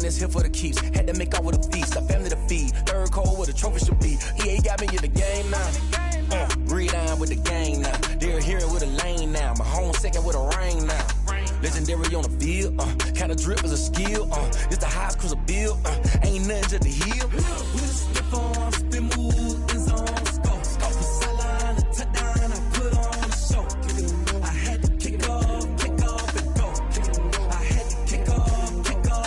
it's here for the keeps. Had to make out with a feast, a family to feed. Third cold where the trophy should be. EA got me in the game now. Read on with the gang now. They're here with a lane now. My home second with a rain now. Legendary on the field, kinda drip is a skill, it's the highest cruiser bill, ain't nothing just to heal. With a stiff on, spin move, in zone, scope. For sideline, a touchdown, I put on the show. I had to kick off and go. I had to kick off and go.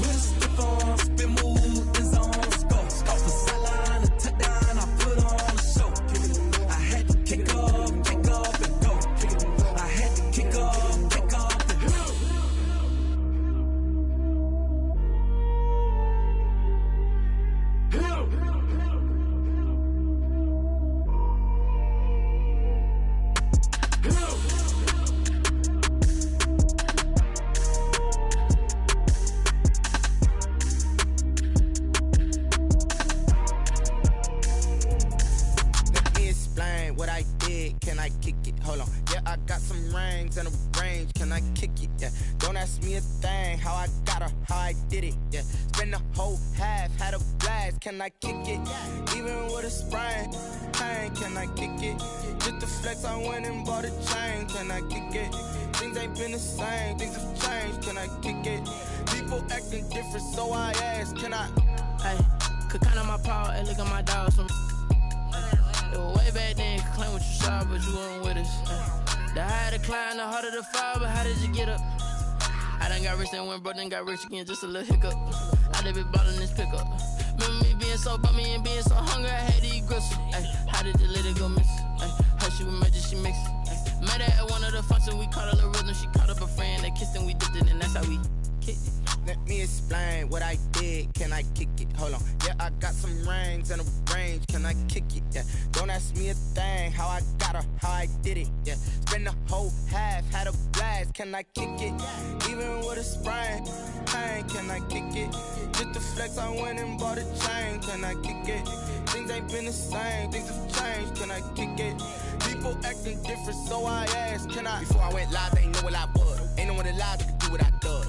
With a stiff on, spin move, in zone, scope. For sideline, a touchdown, I put on the show. I had to kick off and go. I had to kick off. And a range, can I kick it? Yeah, don't ask me a thing. How I got her, how I did it. Yeah, spend the whole half, had a blast. Can I kick it? Even with a sprain, pain, can I kick it? Just the flex, I went and bought a chain. Can I kick it? Things ain't been the same, things have changed. Can I kick it? People acting different, so I ask, can I? Hey, could count on my power, and look at my dogs from. It was way back then, could claim what you saw, but you weren't with us. The higher the climb, the harder the fall, but how did you get up? I done got rich, then went broke, then got rich again, just a little hiccup. I done been ballin' this pickup. Remember me being so bummy and being so hungry, I had to eat gristle. Ay, how did the lady go miss? Ay, her she was magic, she mixed. Met her at one of the functions, we caught a little rhythm. She caught up a friend, they kissed and we dipped it, and that's how we kicked it. Let me explain what I did, can I kick it? Hold on, yeah, I got some rings and a range, can I kick it? Yeah, don't ask me a thing, how I got her, how I did it? Yeah, spend the whole half, had a blast, can I kick it? Even with a sprain, pain, can I kick it? Just the flex, I went and bought a chain, can I kick it? Things ain't been the same, things have changed, can I kick it? People acting different, so I asked, can I? Before I went live, they ain't know what I was. Ain't no one alive that could do what I does.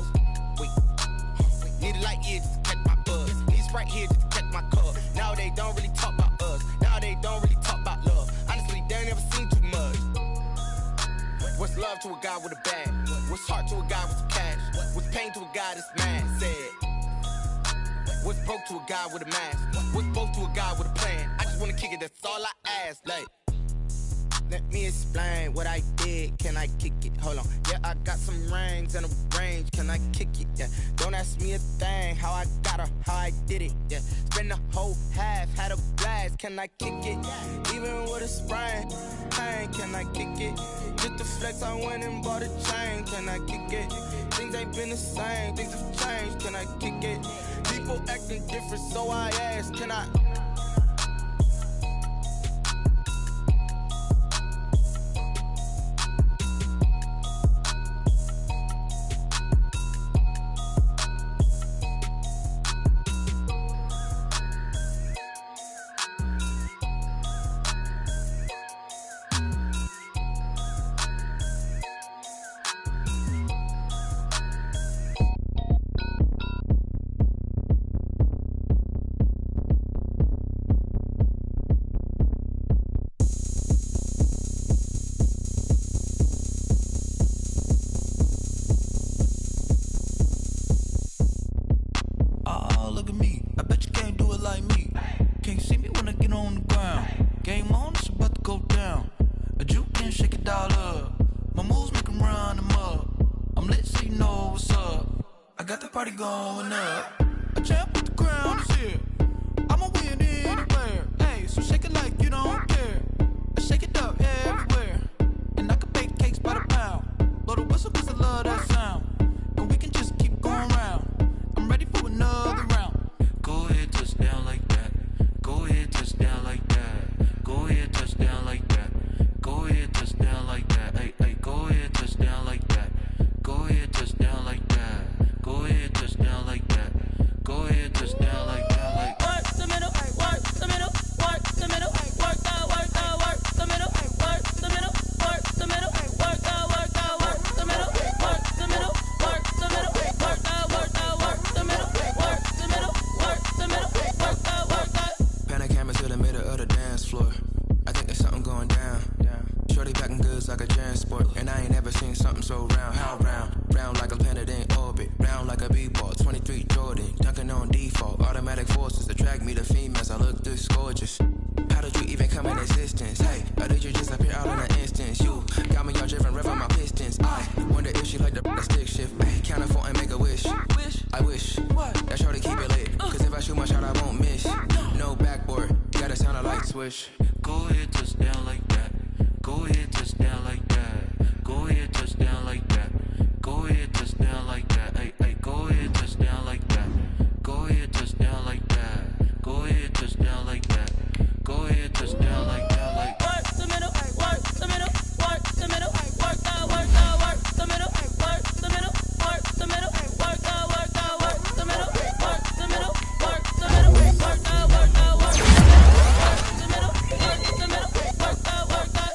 Need a light here just to catch my buzz. Need Sprite here just to catch my cup. Now they don't really talk about us. Now they don't really talk about love. Honestly, they ain't never seen too much. What's love to a guy with a bag? What's heart to a guy with some cash? What's pain to a guy that's mad? Said. What's broke to a guy with a mask? What's both to a guy with a plan? I just wanna kick it, that's all I ask. Like, let me explain what I did, can I kick it? Hold on, yeah, I got some rings and a range, can I kick it? Yeah, don't ask me a thing, how I got her, how I did it? Yeah, spend the whole half, had a blast, can I kick it? Even with a sprain, pain, can I kick it? Just the flex, I went and bought a chain, can I kick it? Things ain't been the same, things have changed, can I kick it? People acting different, so I ask, can I? Party going up. A champ with the crown is here. I'ma win anywhere. Hey, so shake it like you don't care. I shake it up everywhere. And I can bake cakes by the pound. Blow the whistle cause I love that sound. And we can just keep going round. I'm ready for another round. Go ahead, touch down like that. Go ahead, touch down like that. Go ahead, touch down like that. Go ahead, touch down like that. Hey, hey, go ahead, touch down like that. Go ahead, touch down like that. Go ahead, touch down like that. Go ahead, touch down like that. Like work the middle, work the middle, work the middle, work the middle, work the middle, work the middle, work the middle, work the middle, work the middle, work the middle. like me, the females, I look this gorgeous. How did you even come in existence? Hey, or did you just appear out in an instance? You got me all driven, revving my pistons. I wonder if she like the stick shift. Hey, count it for and make a wish. I wish that shorty keep it lit. Cause if I shoot my shot, I won't miss. No backboard, gotta sound a light switch. Go ahead, touch down like that. Go ahead, touch down like that. Go ahead, touch down like that. Go ahead, touch down like that. Ay, ay, go ahead, touch down like that. Go ahead, touch down like that. Go ahead, touch down like that. Go ahead, touch down like that. Like work the middle, work the middle, work the middle, work the middle, work the middle, work the middle, work the middle, work the middle, work the middle, work the middle, work the middle, work the middle, work the.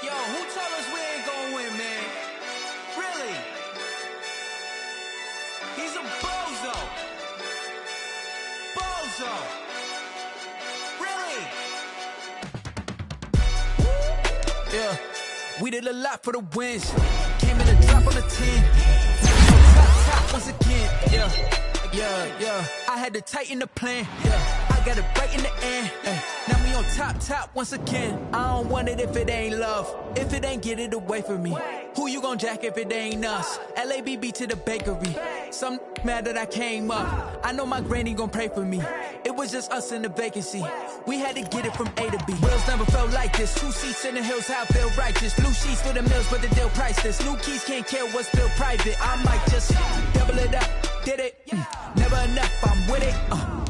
Yo, who told us we ain't gonna win, man? Really? He's a bozo. Bozo. Really? Yeah, we did a lot for the wins. Came in a drop on the 10. Top once again. Yeah. I had to tighten the plan. Yeah, I got it right in the end. Now we on top once again. I don't want it if it ain't love. If it ain't, get it away from me. Who you gon' jack if it ain't us? LABB to the bakery. Some mad that I came up. I know my granny gon' pray for me. It was just us in the vacancy. We had to get it from A to B. Wheels never felt like this. 2 seats in the hills, how I feel righteous. Blue sheets for the mills, but the deal priceless. New keys can't care what's still private. I might just double it up. Did it? Never enough, I'm with it.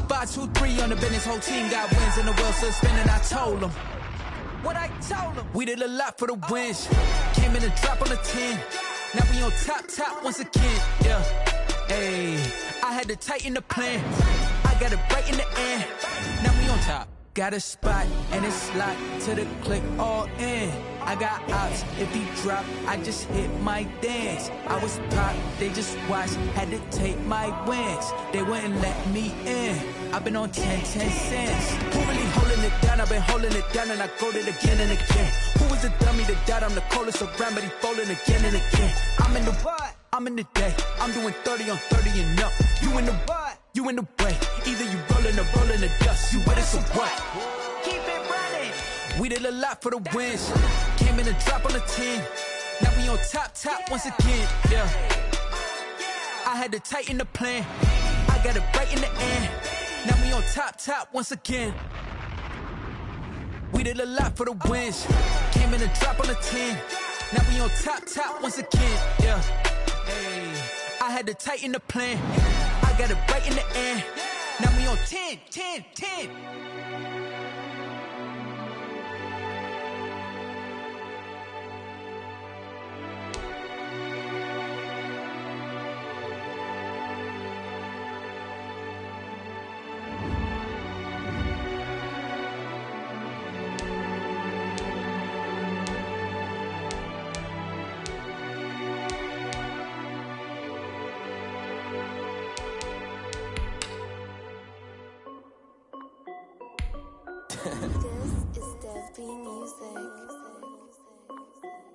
5, 2, 3 on the business. Whole team got wins in the wheel still spinning. I told them what I told them. We did a lot for the wins. Came in a drop on the 10. Now we on top once again. Yeah. Hey, I had to tighten the plan. I got it right in the end. Now we on top. Got a spot and it's locked to the click all in. I got ops, if he drop, I just hit my dance. I was pop, they just watched, had to take my wins. They wouldn't let me in. I've been on 10 cents. Who really holding it down? I've been holding it down and I go it again and again. Who was the dummy that died? I'm the coldest around, but he folding again and again. I'm in the what? I'm in the day. I'm doing 30 on 30 and up. You in the what? You in the way. Either you rolling or rolling the dust. You with us or what? Keep it running. We did a lot for the wins. Came in a drop on the 10. Now we on top once again. Yeah. I had to tighten the plan. I got it right in the end. Now we on top once again. We did a lot for the wins. Came in a drop on the 10. Now we on top once again. Yeah. Hey, I had to tighten the plan. I got it right in the end. Now we on 10.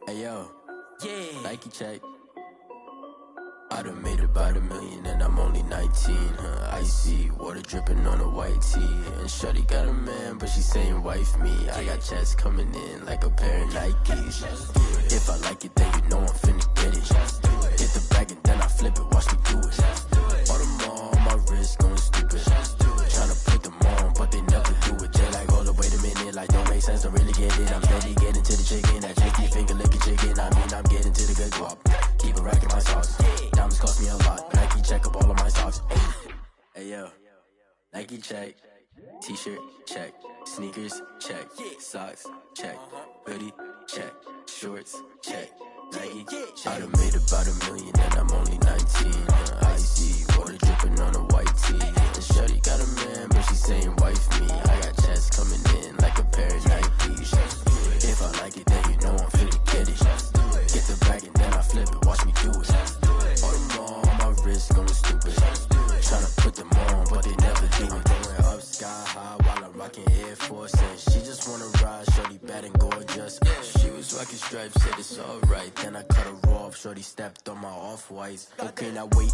Hey yo, yeah. Nike check. I done made about $1 million and I'm only 19. Icy water dripping on a white tee. And shorty got a man, but she saying wife me. I got checks coming in like a pair of Nikes. If I like it, then you know I'm finna get it. Hit the bag and then I flip it, watch me do it. All them on my wrist going stupid. Tryna put them on, but they never do it. They like, hold up, wait a minute, like don't make sense, don't really get it. I'm steady getting to the chicken, that chicky finger licking chicken. I mean, I'm getting to the good guap. Keep it racking my sauce. Diamonds cost me a lot. Nike check up all of my socks. Hey yo, Nike check. T-shirt check. Sneakers check. Socks check. Hoodie check. Shorts check. Nike I done made about $1 million and I'm only 19. Icy water dripping on a white tee. And shorty got a man, but she saying wife me. I got checks coming in like a pair of Nikes. If I like it, then you know I'm finna get it. Get the bag and then I flip it, watch me do it. All them on my wrist going stupid. Tryna put them on, but they never do it. Going up sky high while I'm rocking Air Force. And she just wanna ride, shorty bad and gorgeous. She was rocking stripes, said it's alright. Then I cut her off, shorty stepped on my off-whites. Okay, now wait.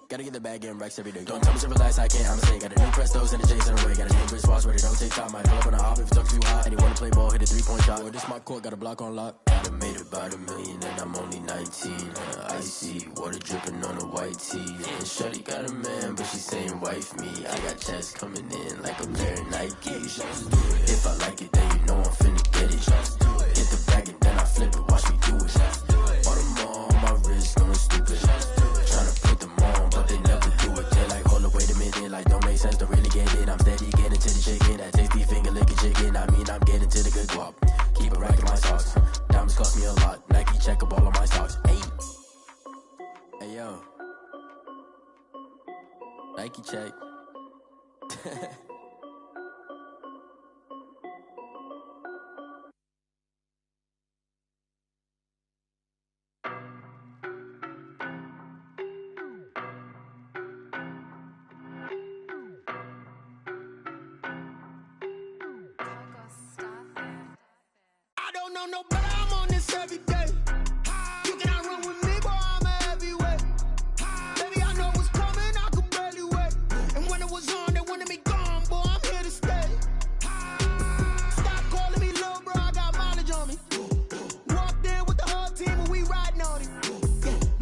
Gotta get the bag and racks every day. Don't tell me to relax, I can't, I'ma say. Got a new Prestos and a J's in the way. Got a new Chris Foss ready, don't take time. Might pull up on a hop if it's too hot. And he wanna play ball, hit a 3-point shot. Boy, this my court, got a block on lock. I done made about $1 million and I'm only 19. Icy, water dripping on a white tee. And shorty got a man, but she saying wife me. I got checks coming in like a pair of Nikes. If I like it, then you know I'm finna get it. Hit the bag and then I flip it, watch me do it. All them all on my wrist, going stupid. Tryna put them on, but they never do it. They're like, hold up, wait a minute, like don't make sense to really get it. I'm steady getting to the chicken, that tasty finger licking chicken. I mean, I'm getting to the good guap. Keep it racking my socks. Diamonds cost me a lot. Nike check up all of my stocks. Hey yo, Nike check. I don't know no better, I'm on this every day. You cannot run with me, boy, I'm a heavyweight. Baby, I know what's coming, I could barely wait. And when it was on, they wanted me gone, boy, I'm here to stay. Stop calling me little bro, I got mileage on me. Walked in with the whole team and we riding on him.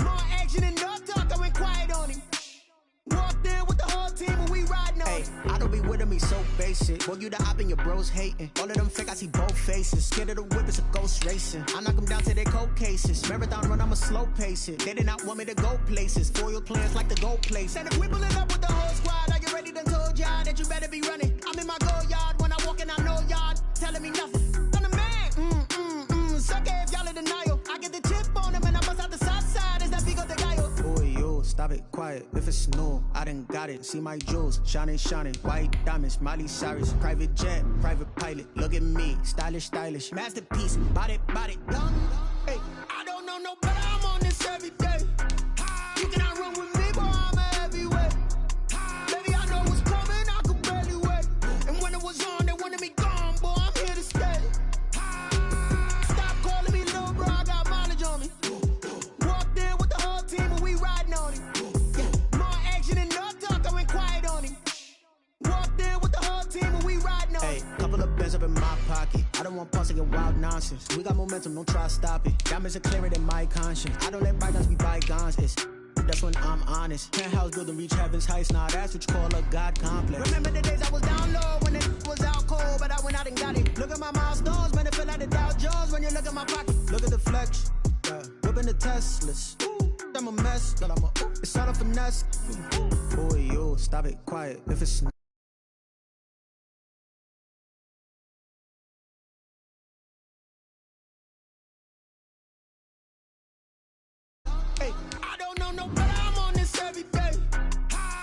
More action and no talk, I went quiet on him. Walked in with the whole team and we riding on him. I don't be with him, he's so basic. Boy, you the op and your bros hating. All of them fake, I see both faces. Scared of the whip, it's a ghost racing. I knock them down to their cold cases. Marathon run, I'ma slow pace it. They did not want me to go places. Foil plans like the gold place. And if we pulling up with the whole squad, are you ready? Done told y'all that you better be running. I'm in my go yard. When I walk in, I know y'all telling me nothing. I'm the man. Suck it if y'all in denial. I get the chip on him and I bust out the south side. Is that big of the guy? Boy, yo, stop it, quiet. If it's new, I done got it. See my jewels, shining. White diamonds, Miley Cyrus. Private jet, private pilot. Look at me, stylish. Masterpiece, body, young. Hey, I don't know no better, I'm on this every day. You cannot run with me, boy, I'm a heavyweight. Baby, I know what's coming, I could barely wait. And when it was on, they wanted me gone, boy, I'm here to stay. Stop calling me little bro, I got mileage on me. Walked in with the whole team and we riding on him. More action and no talk, I went quiet on him. Walked in with the whole team and we riding on him. Couple of bands up in my pocket. I don't want pulse to get wild nonsense. We got momentum, don't try to stop it. Diamonds are clearer than my conscience. I don't let bygones be bygones. That's when I'm honest. Penthouse building, reach heaven's heights. Now that's what you call a God complex. Remember the days I was down low when it was out cold, but I went out and got it. Look at my milestones, man, it feel like the Dow Jones when you look at my pocket. Look at the flex, whipping the Teslas. I'm a mess, but it's all a finesse. Boy, yo, stop it, quiet. If it's hey, I don't know no better, I'm on this every day.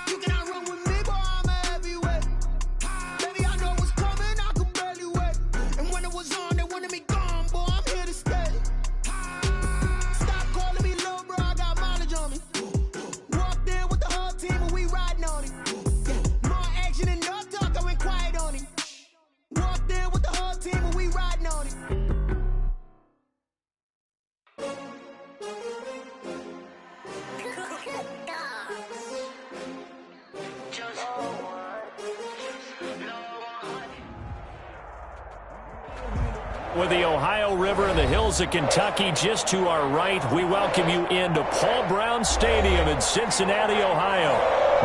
You cannot run with me, boy, I'm a heavyweight. Baby, I know what's coming, I could barely wait. And when it was on, they wanted me gone, boy, I'm here to stay. Stop calling me little bro, I got mileage on me. Walked in with the whole team and we riding on him. More action and no talk, I went quiet on him. Walked in with the whole team and we riding on him. With the Ohio River and the hills of Kentucky just to our right, we welcome you into Paul Brown Stadium in Cincinnati, Ohio.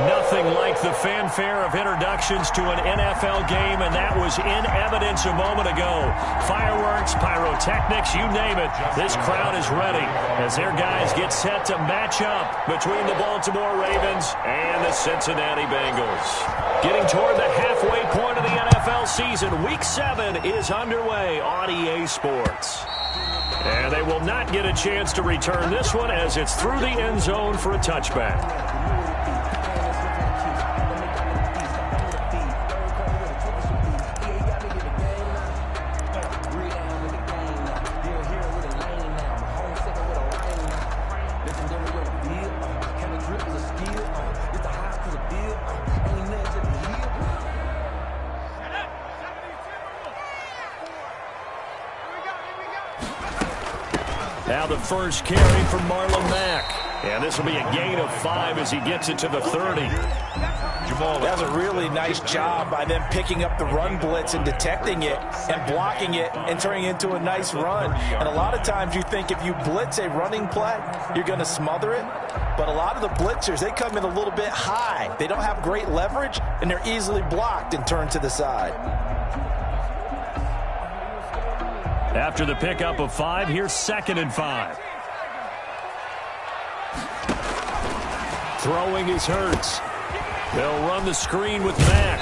Nothing like the fanfare of introductions to an NFL game, and that was in evidence a moment ago. Fireworks, pyrotechnics, you name it. This crowd is ready as their guys get set to match up between the Baltimore Ravens and the Cincinnati Bengals. Getting toward the halfway point of the NFL season, Week 7 is underway on EA Sports. And they will not get a chance to return this one as it's through the end zone for a touchback. Now the first carry for Marlon Mack. And this will be a gain of 5 as he gets it to the 30. That's a really nice job by them picking up the run blitz and detecting it and blocking it and turning it into a nice run. And a lot of times you think if you blitz a running play, you're going to smother it. But a lot of the blitzers, they come in a little bit high. They don't have great leverage, and they're easily blocked and turned to the side. After the pickup of 5, here's 2nd and 5. Throwing is Hurts. They'll run the screen with Mack.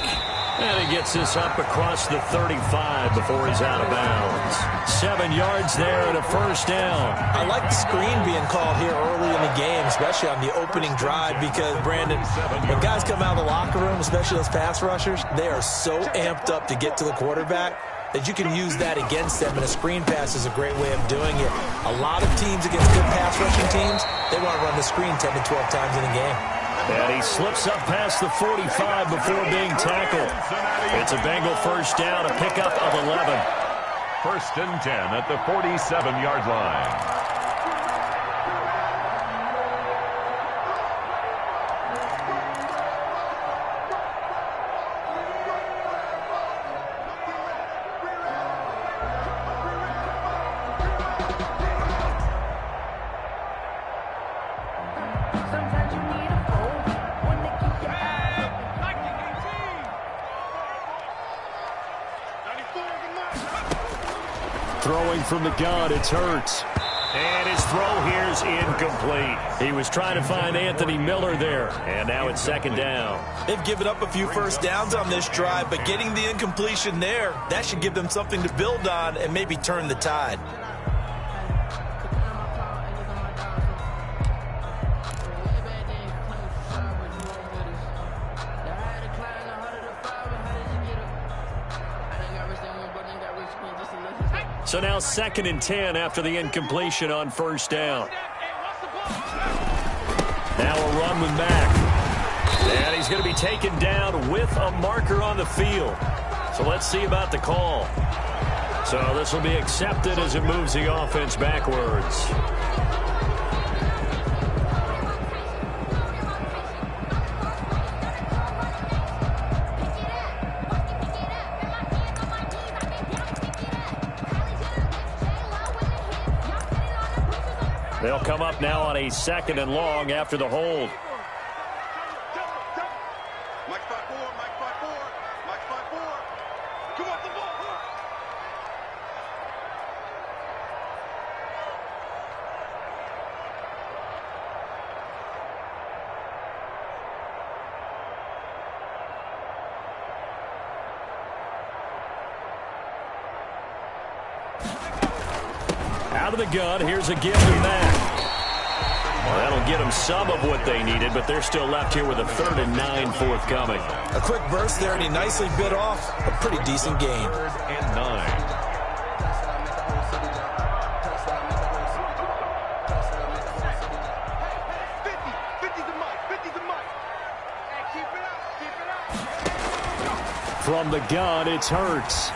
And he gets this up across the 35 before he's out of bounds. 7 yards there and a first down. I like the screen being called here early in the game, especially on the opening drive, because, Brandon, when guys come out of the locker room, especially those pass rushers, they are so amped up to get to the quarterback that you can use that against them, and a screen pass is a great way of doing it. A lot of teams against good pass rushing teams, they want to run the screen 10 to 12 times in a game. And he slips up past the 45 before being tackled. It's a Bengal first down, a pickup of 11. 1st and 10 at the 47-yard line. Throwing from the gun, it's Hurts. And his throw here's incomplete. He was trying to find Anthony Miller there, and now it's 2nd down. They've given up a few first downs on this drive, but getting the incompletion there, that should give them something to build on and maybe turn the tide. So now 2nd and 10 after the incompletion on first down. Now a run with Mack. And he's going to be taken down with a marker on the field. So let's see about the call. So this will be accepted as it moves the offense backwards. They'll come up now on a 2nd and long after the hold. Out of the gun, here's a give to Mack. That'll get them some of what they needed, but they're still left here with a 3rd and 9 forthcoming. A quick burst there, and he nicely bit off a pretty decent gain. 3rd and 9. From the gun, it's Hurts.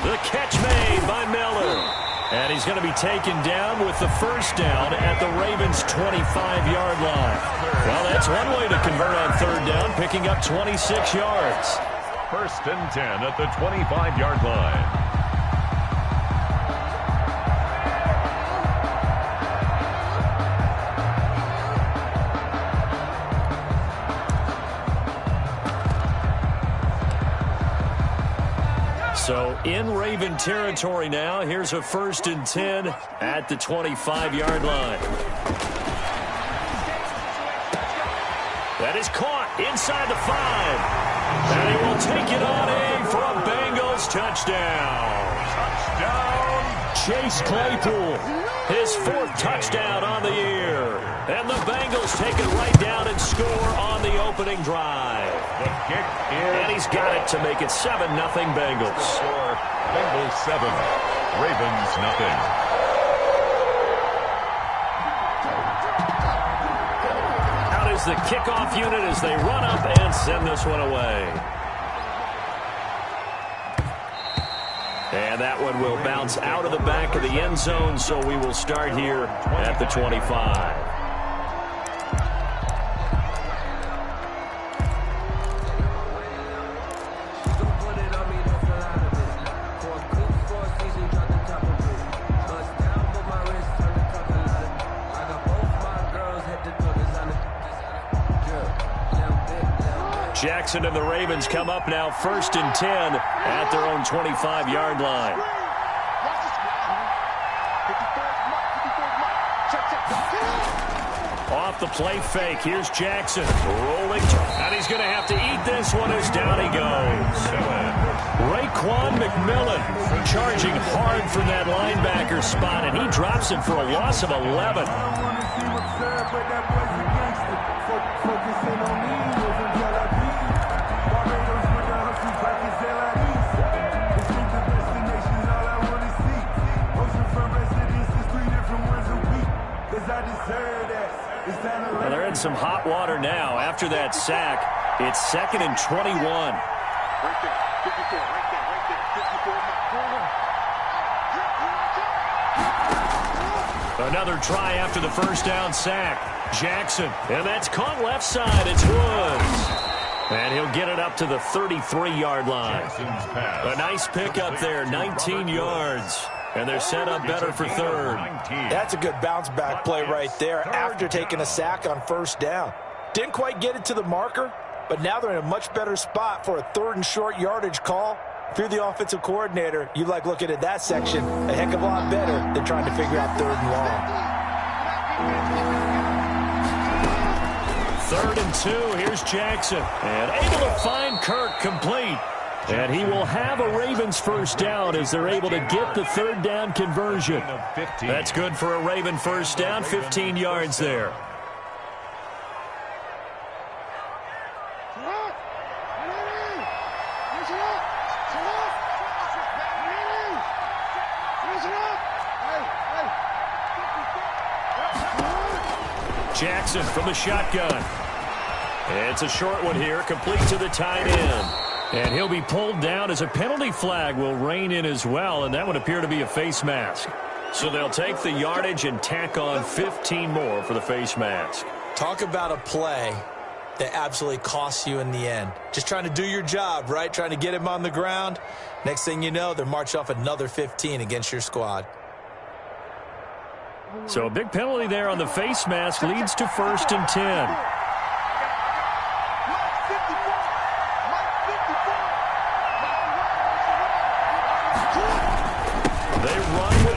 The catch made by Miller. And he's going to be taken down with the first down at the Ravens' 25-yard line. Well, that's one way to convert on 3rd down, picking up 26 yards. 1st and 10 at the 25-yard line. So in Raven territory now, here's a 1st and 10 at the 25-yard line. That is caught inside the 5. And he will take it on in for a Bengals touchdown. Touchdown! Chase Claypool, his 4th touchdown on the year. And the Bengals take it right down and score on the opening drive. The kick is and he's got it to make it 7-0 Bengals. Score, Bengals 7, Ravens nothing. Out is the kickoff unit as they run up and send this one away. And that one will bounce out of the back of the end zone, so we will start here at the 25. Jackson and the Ravens come up now 1st and 10 at their own 25-yard line. Off the play fake, here's Jackson rolling, and he's going to have to eat this one as down he goes. Raekwon McMillan charging hard from that linebacker spot, and he drops him for a loss of 11. Well, they're in some hot water now. After that sack, it's 2nd and 21. Another try after the first down sack. Jackson, and that's caught left side. It's Woods. And he'll get it up to the 33-yard line. A nice pickup there, 19 yards. And they're set up better for 3rd. That's a good bounce-back play right there after taking a sack on 1st down. Didn't quite get it to the marker, but now they're in a much better spot for a 3rd and short yardage call. If you're the offensive coordinator, you like looking at that section a heck of a lot better than trying to figure out 3rd and long. 3rd and 2, here's Jackson. And able to find Kirk complete. And he will have a Ravens first down as they're able to get the 3rd down conversion. That's good for a Raven first down, 15 yards there. Jackson from the shotgun. It's a short one here, complete to the tight end. And he'll be pulled down as a penalty flag will rein in as well, and that would appear to be a face mask. So they'll take the yardage and tack on 15 more for the face mask. Talk about a play that absolutely costs you in the end. Just trying to do your job, right? Trying to get him on the ground. Next thing you know, they're marching off another 15 against your squad. So a big penalty there on the face mask leads to 1st and 10.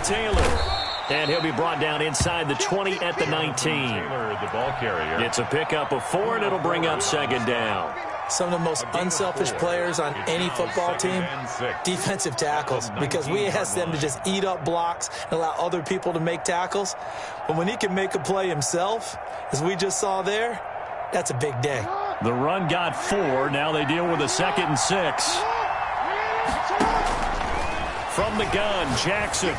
Taylor, and he'll be brought down inside the 20 at the 19. Taylor, the ball carrier. It's a pickup of 4, and it'll bring up 2nd down. Some of the most unselfish players on any football team, defensive tackles, because we ask them to just eat up blocks and allow other people to make tackles. But when he can make a play himself, as we just saw there, that's a big day. The run got 4. Now they deal with a 2nd and 6. From the gun, Jackson.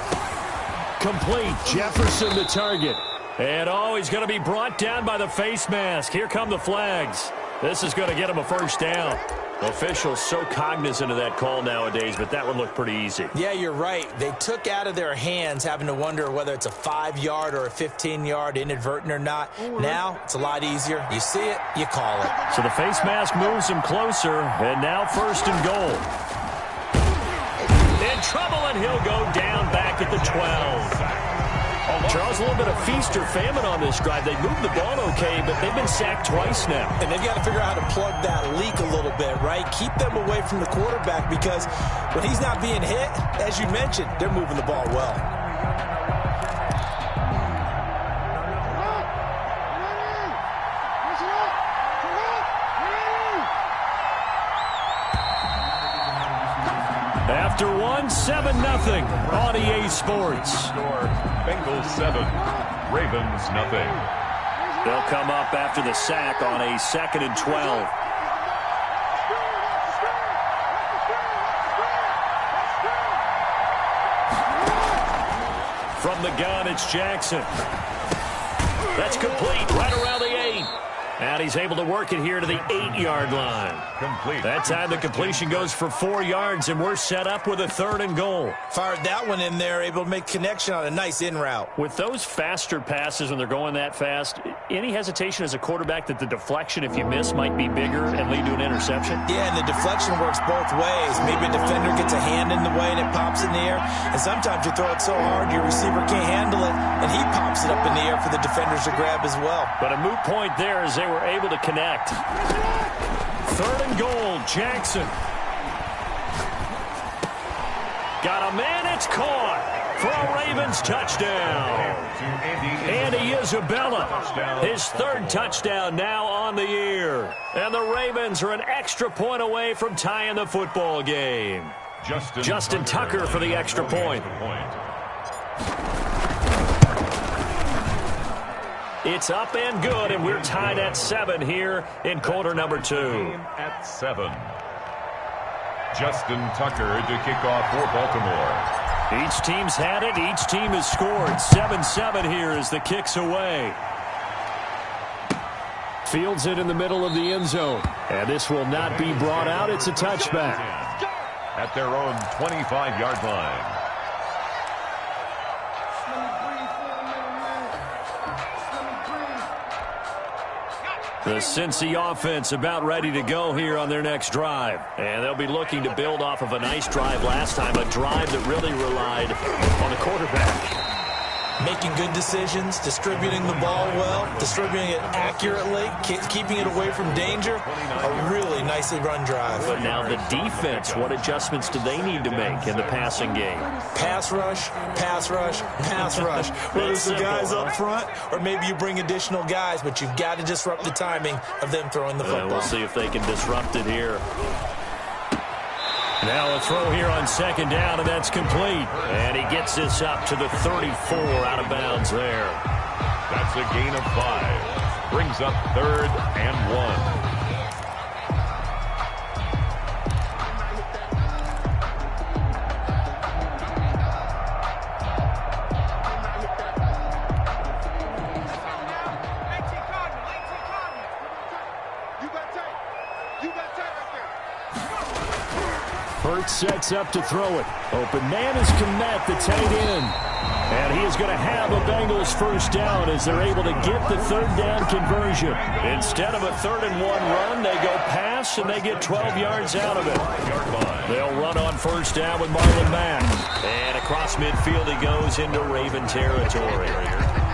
Complete. Jefferson the target. And, he's going to be brought down by the face mask. Here come the flags. This is going to get him a first down. Officials so cognizant of that call nowadays, but that one looked pretty easy. Yeah, you're right. They took out of their hands having to wonder whether it's a 5-yard or a 15-yard inadvertent or not. Now, it's a lot easier. You see it, you call it. So the face mask moves him closer, and now 1st and goal. In trouble, and he'll go down back at the 12. Charles, a little bit of feast or famine on this drive. They moved the ball okay, but they've been sacked twice now. And they've got to figure out how to plug that leak a little bit, right? Keep them away from the quarterback because when he's not being hit, as you mentioned, they're moving the ball well. After 7-0 on EA Sports. Bengals 7, Ravens 0. They'll come up after the sack on a 2nd and 12. From the gun, it's Jackson. That's complete right around the 8. And he's able to work it here to the 8-yard line. Complete. That time the completion goes for 4 yards, and we're set up with a 3rd and goal. Fired that one in there, able to make connection on a nice in route. With those faster passes when they're going that fast, any hesitation as a quarterback that the deflection, if you miss, might be bigger and lead to an interception? Yeah, and the deflection works both ways. Maybe a defender gets a hand in the way and it pops in the air. And sometimes you throw it so hard your receiver can't handle it, and he pops it up in the air for the defenders to grab as well. But a moot point there as they were able to connect. 3rd and goal, Jackson. Got a man, it's caught for a Ravens touchdown. Andy Isabella, his 3rd touchdown now on the year. And the Ravens are an extra point away from tying the football game. Justin Tucker for the extra point. It's up and good, and we're tied at 7 here in quarter number 2. At 7. Justin Tucker to kick off for Baltimore. Each team's had it. Each team has scored. 7-7 here as the kick's away. Fields it in the middle of the end zone. And this will not be brought out. It's a touchback. At their own 25-yard line. The Cincy offense about ready to go here on their next drive. And they'll be looking to build off of a nice drive last time, a drive that really relied on the quarterback. Making good decisions, distributing the ball well, distributing it accurately, keeping it away from danger. A really nicely run drive. But now the defense, what adjustments do they need to make in the passing game? Pass rush, pass rush, pass rush. Whether it's the guys up front or maybe you bring additional guys, but you've got to disrupt the timing of them throwing the football. We'll see if they can disrupt it here. Now a throw here on 2nd down, and that's complete. And he gets this up to the 34 out of bounds there. That's a gain of 5. Brings up 3rd and 1. Sets up to throw it. Open man is Komet, the tight end. And he is going to have a Bengals 1st down as they're able to get the 3rd down conversion. Instead of a 3rd and 1 run, they go pass and they get 12 yards out of it. They'll run on 1st down with Marlon Mack. And across midfield he goes into Raven territory.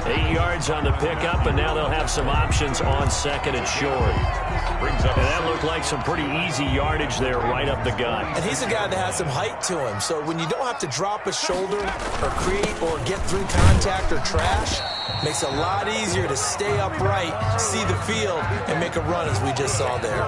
8 yards on the pickup, and now they'll have some options on 2nd and short. And that looked like some pretty easy yardage there right up the gut. And he's a guy that has some height to him, so when you don't have to drop a shoulder or create or get through contact or trash, makes it a lot easier to stay upright, see the field, and make a run as we just saw there.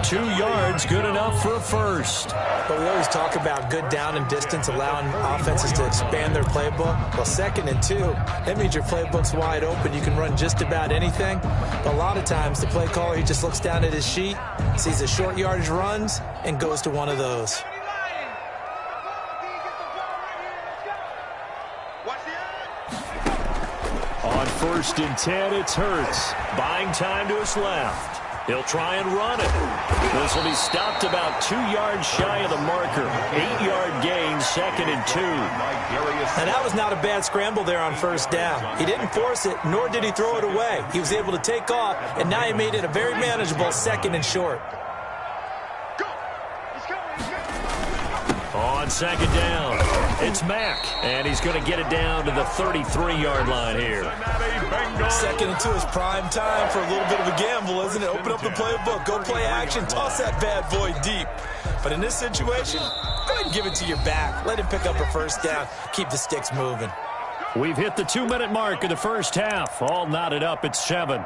2 yards, good enough for a 1st. But we always talk about good down and distance, allowing offenses to expand their playbook. Well, 2nd and 2, that means your playbook's wide open. You can run just about anything. But a lot of times, the play caller, he just looks down at his sheet, sees the short yardage runs, and goes to one of those. On 1st and 10, it's Hurts. Buying time to his left. He'll try and run it. This will be stopped about 2 yards shy of the marker. 8-yard gain, 2nd and 2. And that was not a bad scramble there on 1st down. He didn't force it, nor did he throw it away. He was able to take off, and now he made it a very manageable 2nd and short. On 2nd down, it's Mack, and he's going to get it down to the 33-yard line here. 2nd and 2 is prime time for a little bit of a gamble, isn't it? Open up the playbook, go play action, toss that bad boy deep. But in this situation, go ahead and give it to your back. Let him pick up a 1st down, keep the sticks moving. We've hit the 2-minute mark of the 1st half. All knotted up at 7.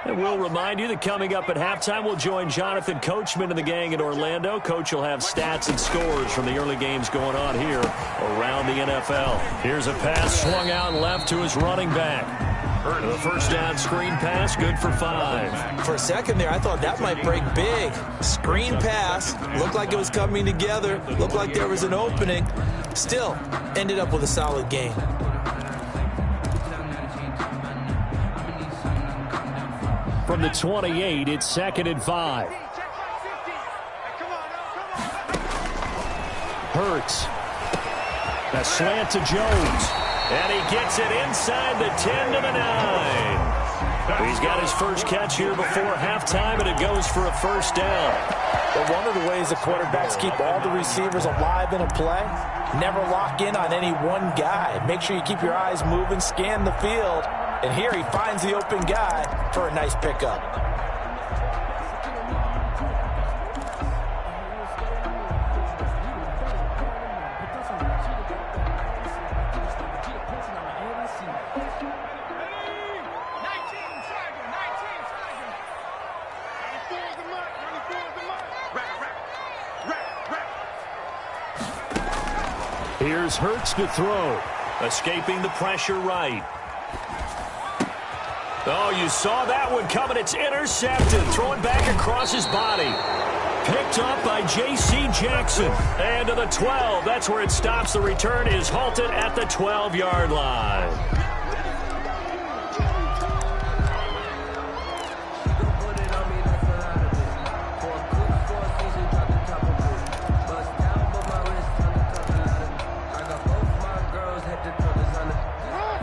And we'll remind you that coming up at halftime, we'll join Jonathan Coachman and the gang in Orlando. Coach will have stats and scores from the early games going on here around the NFL. Here's a pass swung out left to his running back. The first down screen pass, good for 5. For a second there, I thought that might break big. Screen pass, looked like it was coming together, looked like there was an opening. Still, ended up with a solid game. From the 28, it's 2nd and 5. Hurts. A slant to Jones. And he gets it inside the 10 to the 9. He's got his first catch here before halftime, and it goes for a first down. But one of the ways the quarterbacks keep all the receivers alive in a play, never lock in on any one guy. Make sure you keep your eyes moving, scan the field. And here he finds the open guy for a nice pickup. Here's Hurts to throw. Escaping the pressure right. Oh, you saw that one coming. It's intercepted. Thrown back across his body. Picked up by J.C. Jackson. And to the 12. That's where it stops. The return is halted at the 12-yard line.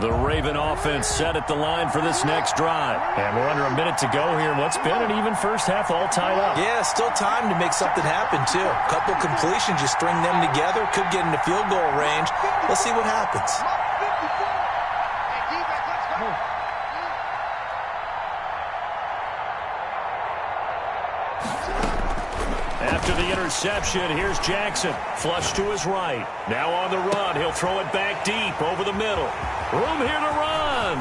The Raven offense set at the line for this next drive. And we're under a minute to go here. What's been an even first half all tied up. Yeah, still time to make something happen, too. A couple completions, you string them together, could get into field goal range. Let's see what happens. After the interception, here's Jackson. Flush to his right. Now on the run. He'll throw it back deep over the middle. Room here to run.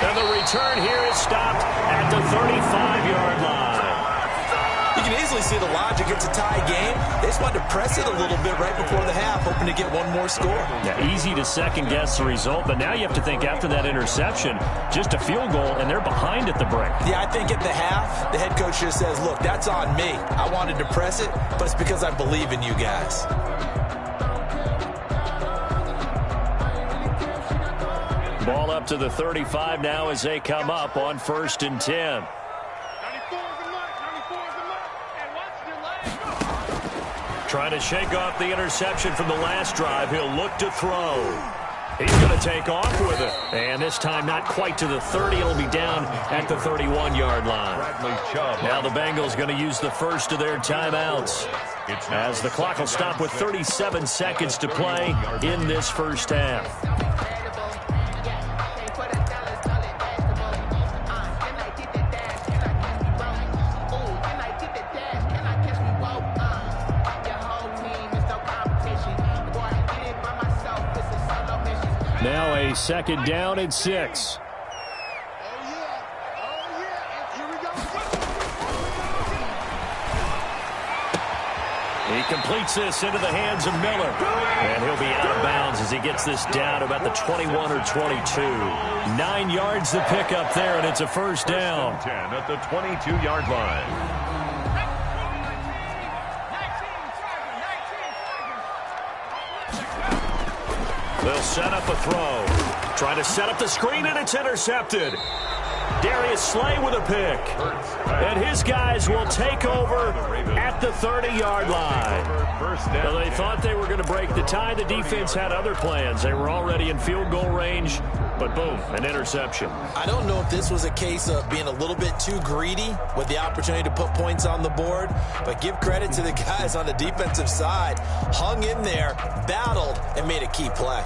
And the return here is stopped at the 35-yard line. You can easily see the logic. It's a tie game. They just wanted to press it a little bit right before the half, hoping to get one more score. Yeah, easy to second-guess the result, but now you have to think after that interception, just a field goal, and they're behind at the break. Yeah, I think at the half, the head coach just says, look, that's on me. I wanted to press it, but it's because I believe in you guys. Ball up to the 35 now as they come up on 1st and 10. Trying to shake off the interception from the last drive. He'll look to throw. He's going to take off with it. And this time not quite to the 30. It'll be down at the 31-yard line. Now the Bengals going to use the first of their timeouts, as the clock will stop with 37 seconds to play in this first half. Now a 2nd down and 6. He completes this into the hands of Miller. And he'll be out of bounds as he gets this down about the 21 or 22. 9 yards to pick up there, and it's a first down. 10 at the 22-yard line. They'll set up a throw. Trying to set up the screen, and it's intercepted. Darius Slay with a pick. And his guys will take over at the 30-yard line. Well, they thought they were going to break the tie. The defense had other plans. They were already in field goal range, but boom, an interception. I don't know if this was a case of being a little bit too greedy with the opportunity to put points on the board, but give credit to the guys on the defensive side. Hung in there, battled, and made a key play.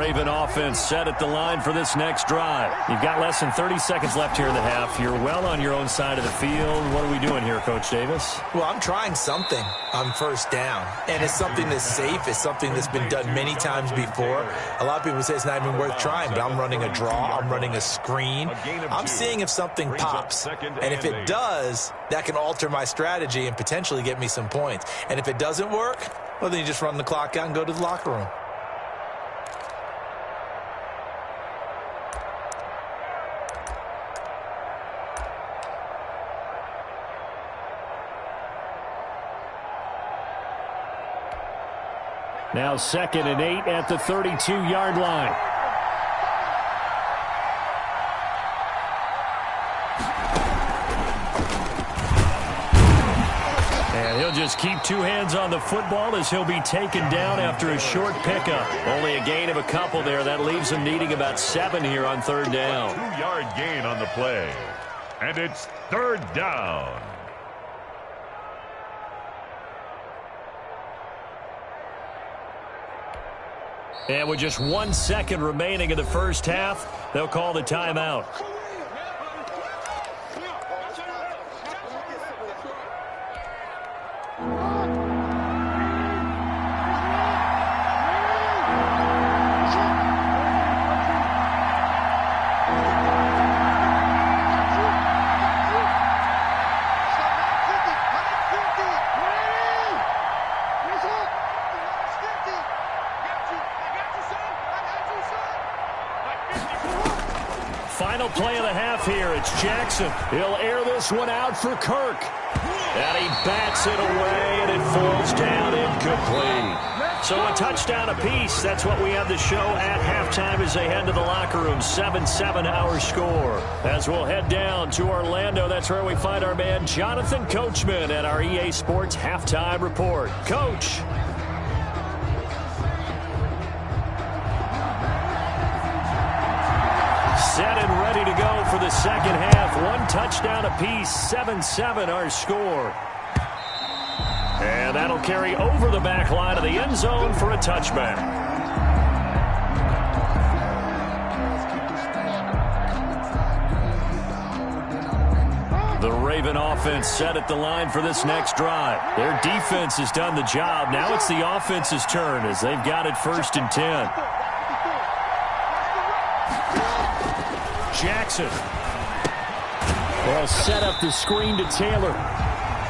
Raven offense set at the line for this next drive. You've got less than 30 seconds left here in the half. You're well on your own side of the field. What are we doing here, Coach Davis? Well, I'm trying something on first down, and it's something that's safe. It's something that's been done many times before. A lot of people say it's not even worth trying, but I'm running a draw. I'm running a screen. I'm seeing if something pops, and if it does, that can alter my strategy and potentially get me some points. And if it doesn't work, well, then you just run the clock out and go to the locker room. Now 2nd and 8 at the 32-yard line. And he'll just keep two hands on the football as he'll be taken down after a short pickup. Only a gain of a couple there. That leaves him needing about 7 here on 3rd down. 2-yard gain on the play. And it's 3rd down. And with just 1 second remaining in the first half, they'll call the timeout. Final play of the half here. It's Jackson. He'll air this one out for Kirk. And he bats it away, and it falls down incomplete. So a touchdown apiece. That's what we have to show at halftime as they head to the locker room. 7-7 our score. As we'll head down to Orlando, that's where we find our man Jonathan Coachman at our EA Sports Halftime Report. Coach. Set and ready to go for the second half. 1 touchdown apiece, 7-7 our score. And that'll carry over the back line of the end zone for a touchback. The Raven offense set at the line for this next drive. Their defense has done the job. Now it's the offense's turn as they've got it 1st and 10. Jackson. They'll set up the screen to Taylor.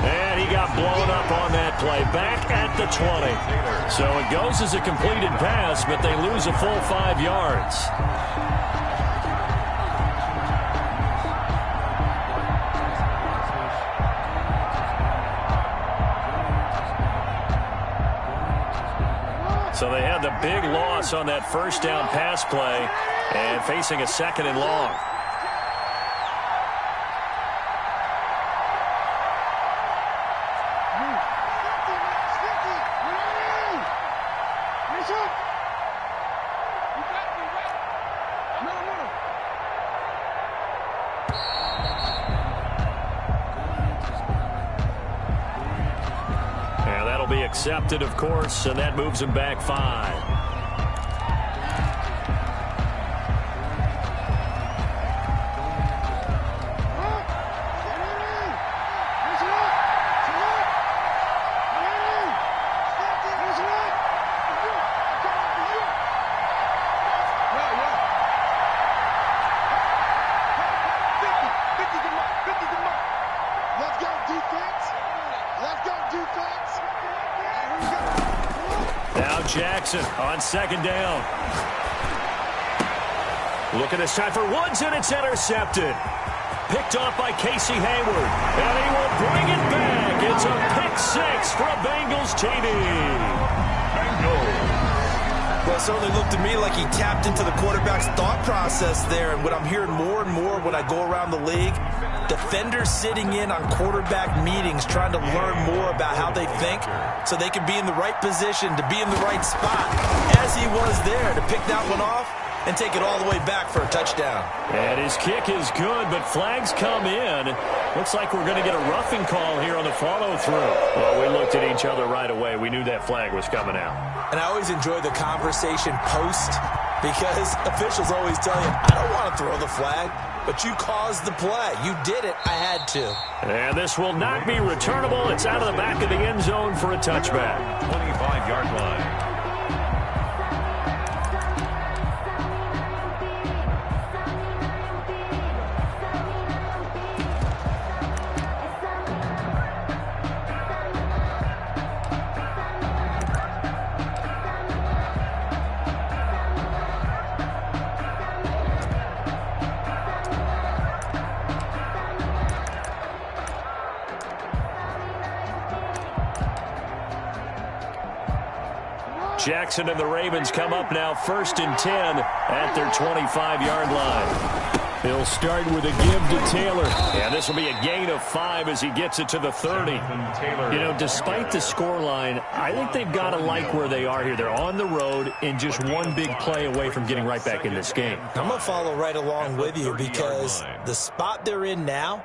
And he got blown up on that play. Back at the 20. So it goes as a completed pass, but they lose a full 5 yards. So they had the big loss on that first down pass play and facing a 2nd and long. And that'll be accepted, of course, and that moves him back 5. Jackson on 2nd down. Look at this time for Woods, and it's intercepted. Picked off by Casey Hayward, and he will bring it back. It's a pick 6 for a Bengals TD. Well, it certainly looked to me like he tapped into the quarterback's thought process there. And what I'm hearing more and more when I go around the league, defenders sitting in on quarterback meetings trying to learn more about how they think so they can be in the right position to be in the right spot, as he was there to pick that one off and take it all the way back for a touchdown. And his kick is good, but flags come in. Looks like we're going to get a roughing call here on the follow-through. Well, we looked at each other right away. We knew that flag was coming out. And I always enjoy the conversation post because officials always tell you, I don't want to throw the flag, but you caused the play. You did it. I had to. And this will not be returnable. It's out of the back of the end zone for a touchback. 25-yard line. Jackson and the Ravens come up now 1st and 10 at their 25-yard line. He'll start with a give to Taylor. And this will be a gain of 5 as he gets it to the 30. You know, despite the scoreline, I think they've got to like where they are here. They're on the road and just one big play away from getting right back in this game. I'm going to follow right along with you because the spot they're in now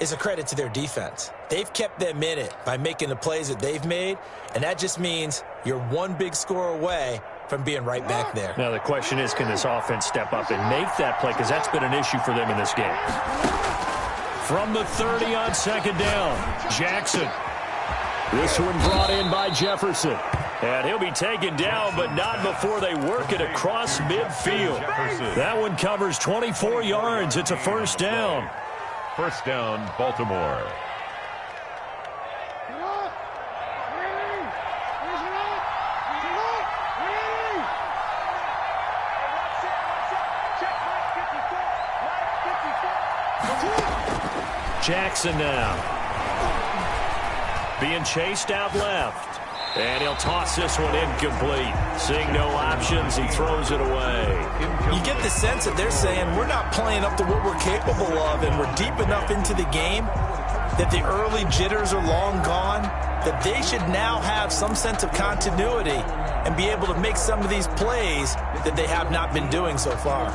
is a credit to their defense. They've kept them in it by making the plays that they've made, and that just means you're one big score away from being right back there. Now the question is, can this offense step up and make that play? Because that's been an issue for them in this game. From the 30 on 2nd down, Jackson. This one brought in by Jefferson. And he'll be taken down, but not before they work it across midfield. That one covers 24 yards. It's a 1st down. 1st down, Baltimore. Jackson now. Being chased out left. And he'll toss this one incomplete. Seeing no options, he throws it away. You get the sense that they're saying we're not playing up to what we're capable of, and we're deep enough into the game that the early jitters are long gone, that they should now have some sense of continuity and be able to make some of these plays that they have not been doing so far.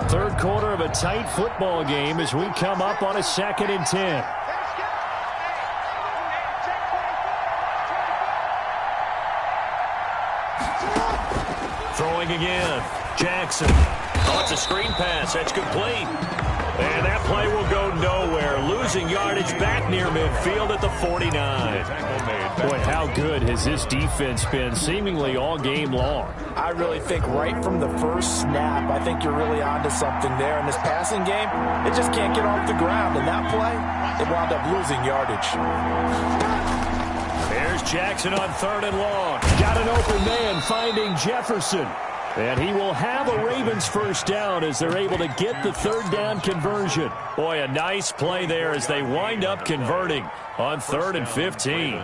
Third quarter of a tight football game as we come up on a 2nd and 10. Throwing again. Jackson. Oh, it's a screen pass. That's complete. And that play will go nowhere. Losing yardage back near midfield at the 49. Boy, how good has this defense been seemingly all game long? I really think right from the first snap, I think you're really onto something there. In this passing game, it just can't get off the ground. And that play, it wound up losing yardage. There's Jackson on 3rd and long. Got an open man finding Jefferson. And he will have a Ravens 1st down as they're able to get the 3rd down conversion. Boy, a nice play there as they wind up converting on 3rd and 15.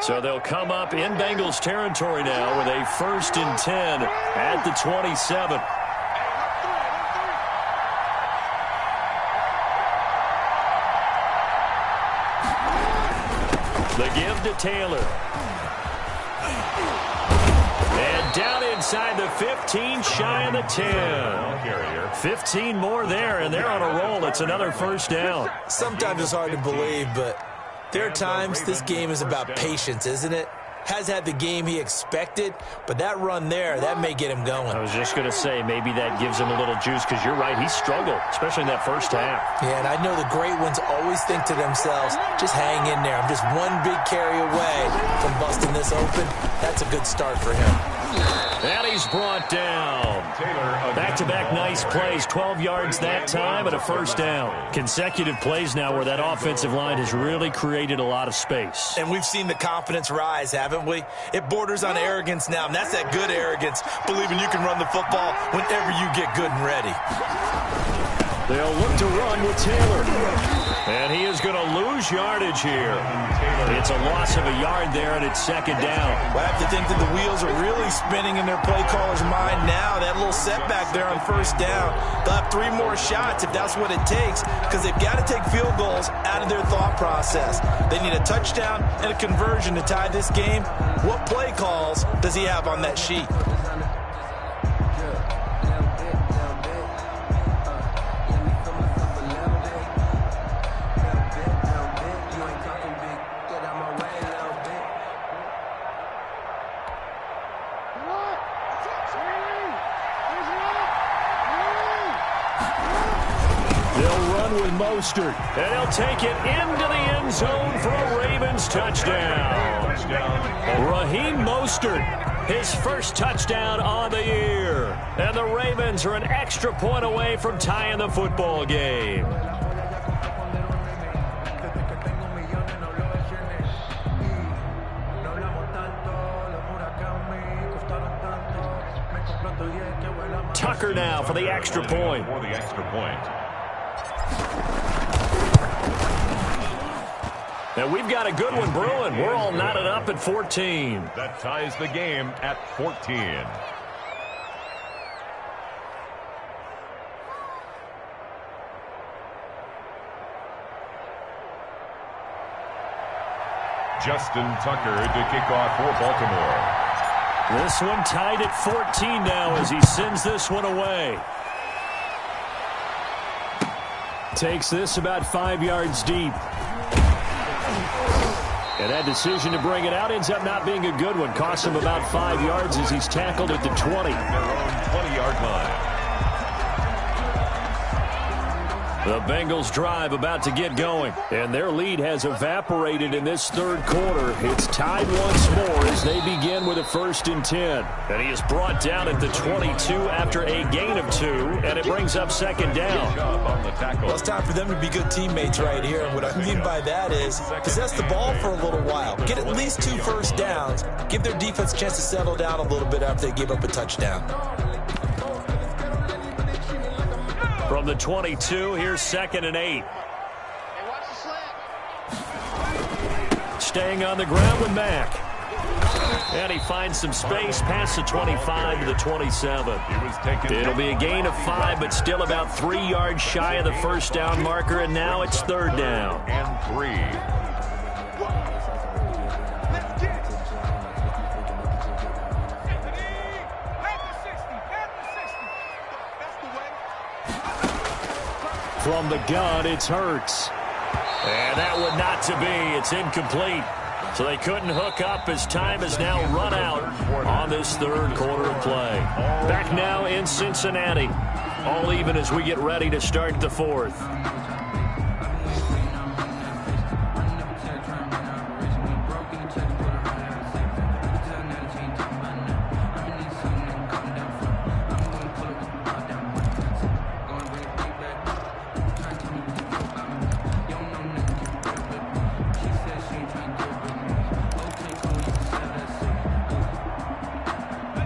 So they'll come up in Bengals territory now with a 1st and 10 at the 27. The give to Taylor. And down inside the 15, shy of the 10. 15 more there, and they're on a roll. It's another 1st down. Sometimes it's hard to believe, but there are times this game is about patience, isn't it? Has had the game he expected, but that run there, that may get him going. I was just going to say, maybe that gives him a little juice, because you're right, he struggled, especially in that 1st half. Yeah, and I know the great ones always think to themselves, just hang in there. I'm just one big carry away from busting this open. That's a good start for him. And he's brought down. Back-to-back nice plays, 12 yards that time and a 1st down. Consecutive plays now where that offensive line has really created a lot of space. And we've seen the confidence rise, haven't we? It borders on arrogance now, and that's that good arrogance, believing you can run the football whenever you get good and ready. They'll look to run with Taylor. And he is going to lose yardage here. It's a loss of a yard there, and it's 2nd down. Well, I have to think that the wheels are really spinning in their play caller's mind now. That little setback there on 1st down. They'll have 3 more shots if that's what it takes, because they've got to take field goals out of their thought process. They need a touchdown and a conversion to tie this game. What play calls does he have on that sheet? run with Mostert. And he'll take it into the end zone for a Ravens touchdown. Raheem Mostert, his first touchdown on the year. And the Ravens are an extra point away from tying the football game. Tucker now for the extra point. And we've got a good one brewing. We're all knotted up at 14. That ties the game at 14. Justin Tucker to kick off for Baltimore. This one tied at 14 now as he sends this one away. Takes this about 5 yards deep. And that decision to bring it out ends up not being a good one. Costs him about 5 yards as he's tackled at the 20. Their own 20-yard line. The Bengals drive about to get going, and their lead has evaporated in this third quarter. It's tied once more as they begin with a 1st and 10. And he is brought down at the 22 after a gain of 2, and it brings up 2nd down. Well, it's time for them to be good teammates right here, and what I mean by that is possess the ball for a little while, get at least 2 first downs, give their defense a chance to settle down a little bit after they give up a touchdown. From the 22, here's 2nd and 8. Staying on the ground with Mack. And he finds some space past the 25 to the 27. It'll be a gain of 5, but still about 3 yards shy of the first down marker, and now it's 3rd down. And 3. From the gun, it's Hurts. And that one not to be. It's incomplete. So they couldn't hook up as time has now run out on this third quarter of play. Back now in Cincinnati. All even as we get ready to start the 4th.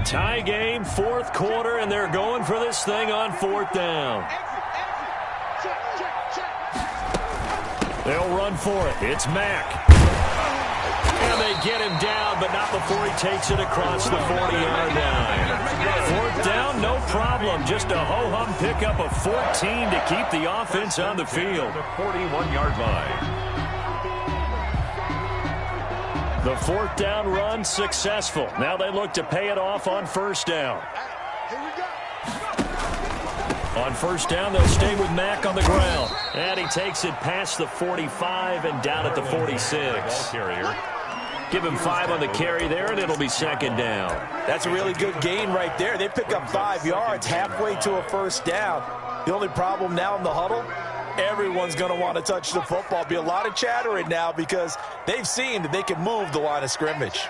Tie game, 4th quarter, and they're going for this thing on 4th down. They'll run for it. It's Mack. And they get him down, but not before he takes it across the 40-yard line. 4th down, no problem. Just a ho-hum pickup of 14 to keep the offense on the field. The 41-yard line. The 4th down run successful. Now they look to pay it off on 1st down. On 1st down, they'll stay with Mack on the ground. And he takes it past the 45 and down at the 46. Give him 5 on the carry there, and it'll be 2nd down. That's a really good gain right there. They pick up 5 yards halfway to a 1st down. The only problem now in the huddle, everyone's going to want to touch the football. Be a lot of chattering now because they've seen that they can move the line of scrimmage.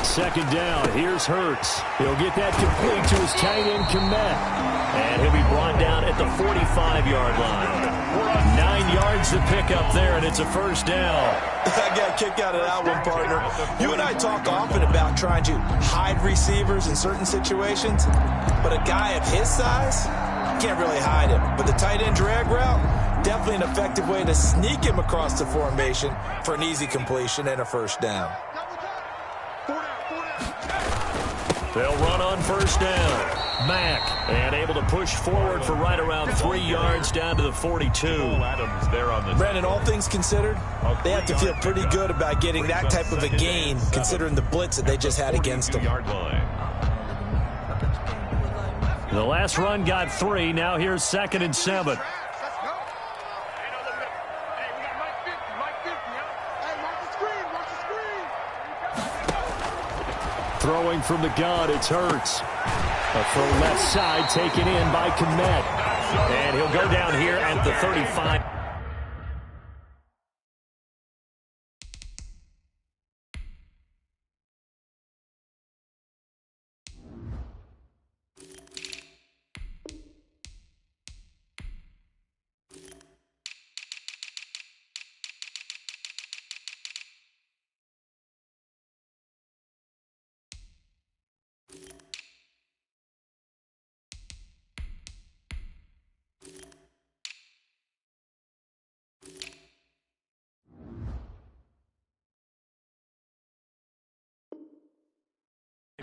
Second down, here's Hurts. He'll get that complete to his tight end, Komet. And he'll be brought down at the 45-yard line. 9 yards to pick up there, and it's a 1st down. I got a kick out of that one, partner. You and I talk often about trying to hide receivers in certain situations, but a guy of his size, can't really hide him. But the tight end drag route, definitely an effective way to sneak him across the formation for an easy completion and a 1st down. They'll run on 1st down. Mack, and able to push forward for right around 3 yards down to the 42. Adams there on the Brandon, all things considered, they have to feel pretty good about getting that type of a gain, considering the blitz that they just had against them. The last run got 3. Now here's 2nd and 7. Throwing from the gun, it's Hurts. A throw left side taken in by Kmet. And he'll go down here at the 35.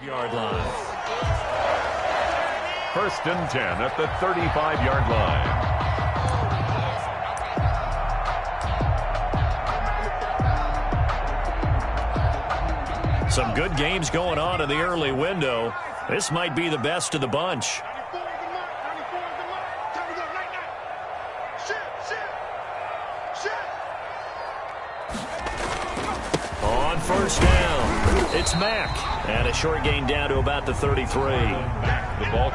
Yard line. 1st and 10 at the 35-yard line. Some good games going on in the early window. This might be the best of the bunch. On 1st down, it's Mack. And a short gain down to about the 33.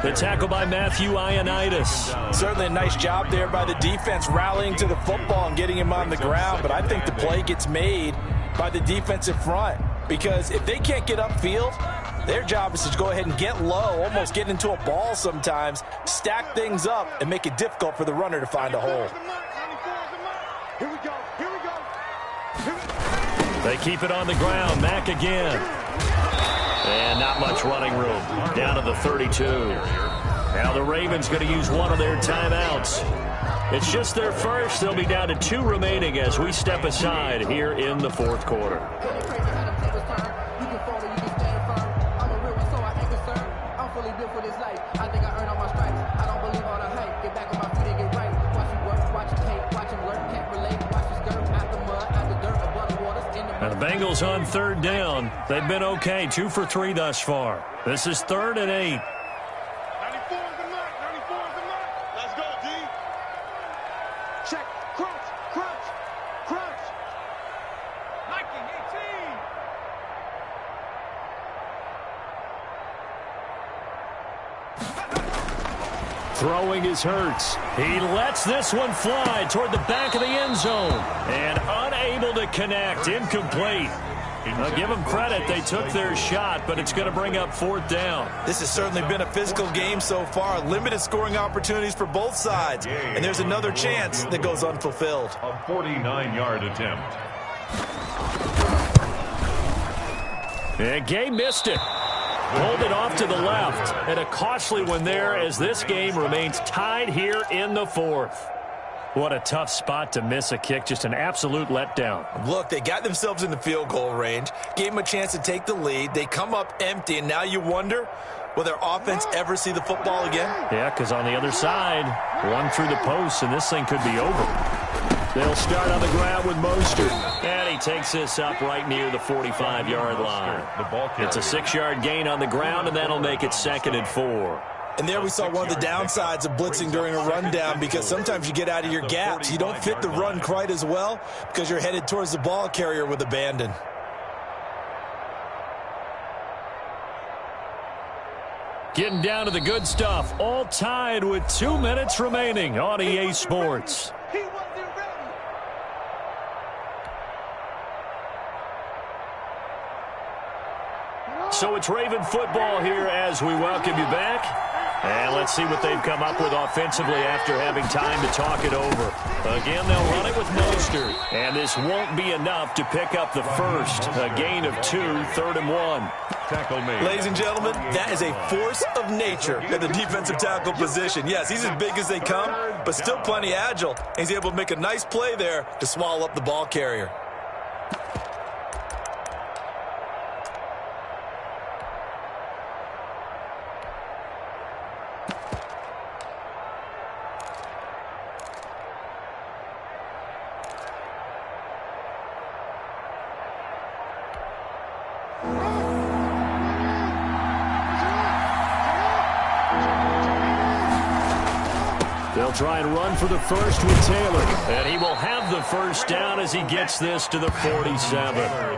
The tackle by Matthew Ioannidis. Certainly a nice job there by the defense rallying to the football and getting him on the ground. But I think the play gets made by the defensive front. Because if they can't get upfield, their job is to go ahead and get low, almost get into a ball sometimes, stack things up, and make it difficult for the runner to find a hole. They keep it on the ground. Mack again. And not much running room. Down to the 32. Now the Ravens going to use one of their timeouts. It's just their first. They'll be down to 2 remaining as we step aside here in the 4th quarter. Now the Bengals on 3rd down. They've been okay. 2 for 3 thus far. This is 3rd and 8. 94 is the mark. 94 is the mark. Let's go, D. Check. Crunch. Crunch. Crunch. Nike 18. Throwing is Hurts. He lets this one fly toward the back of the end zone. And unable to connect. Incomplete. Now give them credit. They took their shot, but it's going to bring up 4th down. This has certainly been a physical game so far. Limited scoring opportunities for both sides. And there's another chance that goes unfulfilled. A 49-yard attempt. And Gay missed it. Pulled it off to the left. And a costly one there as this game remains tied here in the 4th. What a tough spot to miss a kick. Just an absolute letdown. Look, they got themselves in the field goal range. Gave them a chance to take the lead. They come up empty, and now you wonder, will their offense ever see the football again? Yeah, because on the other side, one through the post, and this thing could be over. They'll start on the ground with Mostert. And he takes this up right near the 45-yard line. It's a 6-yard gain on the ground, and that'll make it 2nd and 4. And there we saw one of the downsides of blitzing during a rundown, because sometimes you get out of your gaps. You don't fit the run quite as well because you're headed towards the ball carrier with abandon. Getting down to the good stuff. All tied with 2 minutes remaining on EA Sports. So it's Raven football here as we welcome you back. And let's see what they've come up with offensively after having time to talk it over. Again, they'll run it with Mostert. And this won't be enough to pick up the first. A gain of 2, 3rd and 1. Tackle made. Ladies and gentlemen, that is a force of nature in the defensive tackle position. Yes, he's as big as they come, but still plenty agile. He's able to make a nice play there to swallow up the ball carrier. They'll try and run for the first with Taylor. And he will have the first down as he gets this to the 47.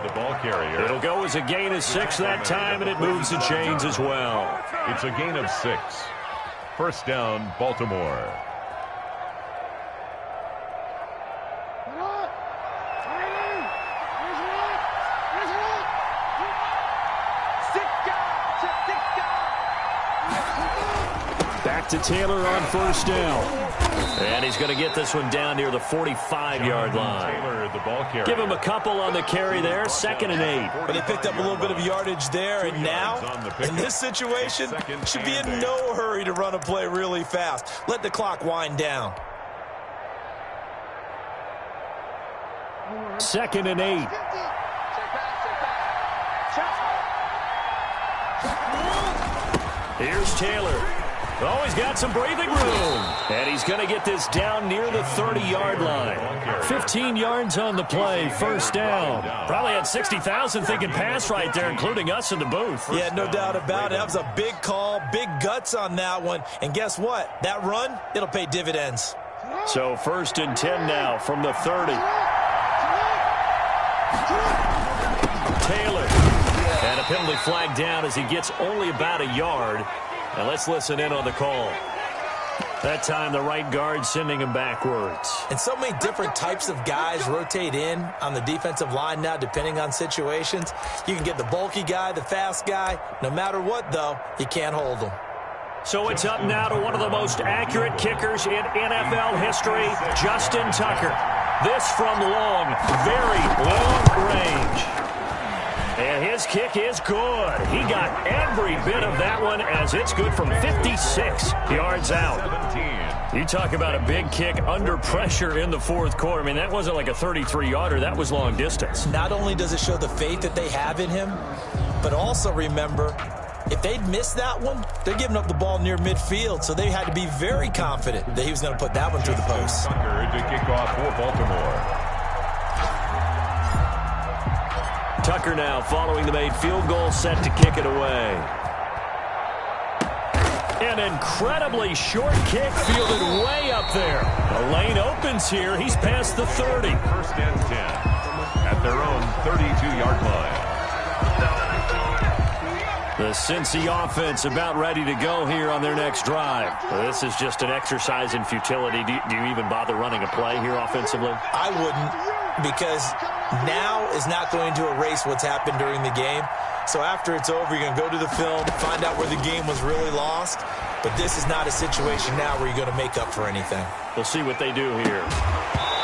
The ball carrier. It'll go as a gain of 6 that time, and it moves the chains as well. It's a gain of 6. First down, Baltimore. Back to Taylor on first down. And he's going to get this one down near the 45-yard line. Taylor, the ball carrier. Give him a couple on the carry there. 2nd and 8. But they picked up a little bit of yardage there, and now, in this situation, should be in no hurry to run a play really fast. Let the clock wind down. 2nd and 8. Here's Taylor. Oh, he's got some breathing room. And he's going to get this down near the 30-yard line. 15 yards on the play, first down. Probably had 60,000 thinking pass right there, including us in the booth. Yeah, no doubt about it. That was a big call, big guts on that one. And guess what? That run, it'll pay dividends. So 1st and 10 now from the 30. Taylor. And a penalty flag down as he gets only about a yard. Now let's listen in on the call. That time the right guard sending him backwards. And so many different types of guys rotate in on the defensive line now depending on situations. You can get the bulky guy, the fast guy. No matter what, though, you can't hold them. So it's up now to one of the most accurate kickers in NFL history, Justin Tucker. This from long, very long range. And his kick is good. He got every bit of that one as it's good from 56 yards out. 17. You talk about a big kick under pressure in the 4th quarter. I mean, that wasn't like a 33-yarder. That was long distance. Not only does it show the faith that they have in him, but also remember, if they'd missed that one, they're giving up the ball near midfield, so they had to be very confident that he was going to put that one through the post. Tucker to kick off for Baltimore. Tucker now following the made field goal, set to kick it away. An incredibly short kick fielded way up there. The lane opens here. He's past the 30. 1st and 10 at their own 32-yard line. The Cincy offense about ready to go here on their next drive. This is just an exercise in futility. Do you even bother running a play here offensively? I wouldn't, because now is not going to erase what's happened during the game. So after it's over, you're going to go to the film, find out where the game was really lost. But this is not a situation now where you're going to make up for anything. We'll see what they do here.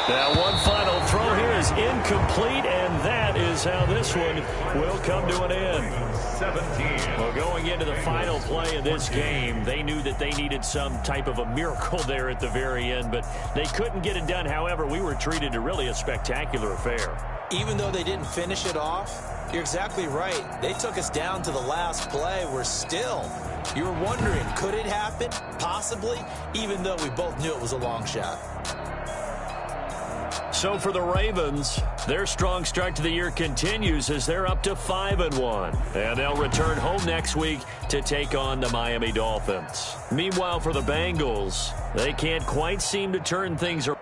Now one final throw here is incomplete, and that is how this one will come to an end. 17. Well, going into the final play of this game, they knew that they needed some type of a miracle there at the very end, but they couldn't get it done. However, we were treated to really a spectacular affair. Even though they didn't finish it off, you're exactly right. They took us down to the last play. We're still, you were wondering, could it happen? Possibly, even though we both knew it was a long shot. So for the Ravens, their strong start to the year continues as they're up to 5-1. And they'll return home next week to take on the Miami Dolphins. Meanwhile, for the Bengals, they can't quite seem to turn things around.